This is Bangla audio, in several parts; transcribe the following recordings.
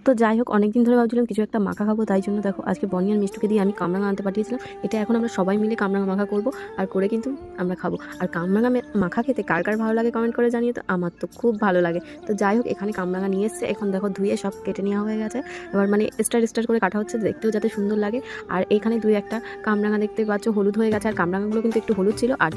তো যাই হোক, অনেকদিন ধরে ভাবছিলাম কিছু একটা মাখা খাবো, তাই জন্য দেখো আজকে বনি আর মিষ্টুকে দিয়ে আমি কামরাঙা আনতে পাঠিয়েছিলাম। এটা এখন আমরা সবাই মিলে কামরাঙা মাখা করব আর করে কিন্তু আমরা খাবো। আর কামরাঙা মাখা খেতে কার কার ভালো লাগে কমেন্ট করে জানিয়ে। তো আমার তো খুব ভালো লাগে। তো যাই হোক, এখানে কামরাঙা নিয়ে এসছে, এখন দেখো ধুয়ে সব কেটে নেওয়া হয়ে গেছে। এবার মানে স্টার করে কাটা হচ্ছে, দেখতেও যাতে সুন্দর লাগে। আর এখানে দুই একটা কামরাঙা দেখতে পাচ্ছ হলুদ হয়ে গেছে, আর কামরাঙাগুলো কিন্তু একটু হলুদ ছিল, আর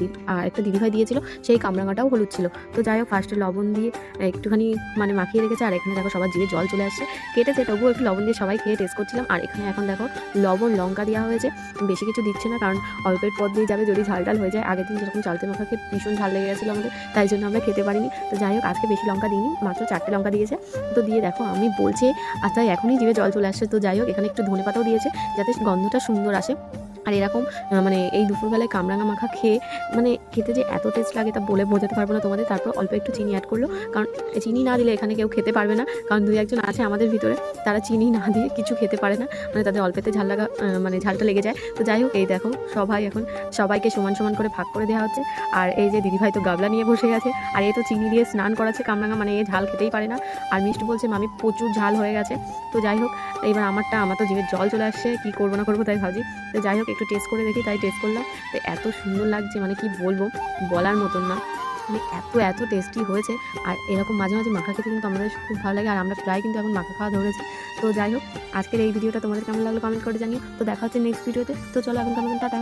একটা দিদিভাই দিয়েছিল সেই কামরাঙাটাও হলুদ ছিল। তো যাই হোক, ফার্স্টে লবণ দিয়ে একটুখানি মানে মাখিয়ে রেখেছে। আর এখানে দেখো সবার জিভে জল চলে আসছে। কেটেছে তবুও একটু লবণ দিয়ে সবাই খেয়ে টেস্ট করছিলাম। আর এখানে এখন দেখো লবণ লঙ্কা দেওয়া হয়েছে, বেশি কিছু দিচ্ছে না, কারণ অল্পের পর দিয়ে যাবে যদি ঝাল টাল হয়ে যায়। আগের দিন যেরকম চালতে মাখা খেয়ে ভীষণ ঝাল লেগে গেছিলো আমাদের, তাই জন্য আমরা খেতে পারিনি। তো যাই হোক, আজকে বেশি লঙ্কা দিইনি, মাত্র 4টে লঙ্কা দিয়েছে। তো দিয়ে দেখো আমি বলছি আর তাই এখনই জিভে জল চলে আসছে। তো যাই হোক, এখানে একটু ধনেপাতাও দিয়েছে যাতে গন্ধটা সুন্দর আসে। আর এরকম মানে এই দুপুরবেলায় কামরাঙা মাখা খেয়ে মানে খেতে যে এত টেস্ট লাগে তা বলে বোঝাতে পারবো না তোমাদের। তারপর অল্প একটু চিনি অ্যাড করলো, কারণ চিনি না দিলে এখানে কেউ খেতে পারবে না, কারণ দুই একজন আছে আমাদের ভিতরে তারা চিনি না দিয়ে কিছু খেতে পারে না, মানে তাদের অল্পেতে ঝাল লাগা মানে ঝালটা লেগে যায়। তো যাই হোক, এই দেখো এখন সবাইকে সমান সমান করে ভাগ করে দেওয়া হচ্ছে। আর এই যে দিদিভাই তো গাবলা নিয়ে বসে গেছে, আর এই তো চিনি দিয়ে স্নান করাচ্ছে কামরাঙা, মানে এ ঝাল খেতেই পারে না। আর মিষ্টি বলছে মামি প্রচুর ঝাল হয়ে গেছে। তো যাই হোক, এবার আমার তো জিভের জল চলে আসছে, কী করবো না করবো তাই ভাবছি। তো যাই হোক, একটু টেস্ট করে দেখি, তাই টেস্ট করলাম। তো এত সুন্দর লাগছে, মানে কি বলবো, বলার মতন না, মানে এত টেস্টি হয়েছে। আর এরকম মাঝে মাঝে মাখা খেতে কিন্তু আমাদের খুব ভালো লাগে, আর আমরা প্রায় কিন্তু এখন মাখা খাওয়া ধরেছি। তো যাই হোক, আজকের এই ভিডিওটা তোমাদের কেমন লাগলো কমেন্ট করে জানিও। তো দেখা হচ্ছে নেক্সট ভিডিওতে। তো চলো এখন কেমন টাটা।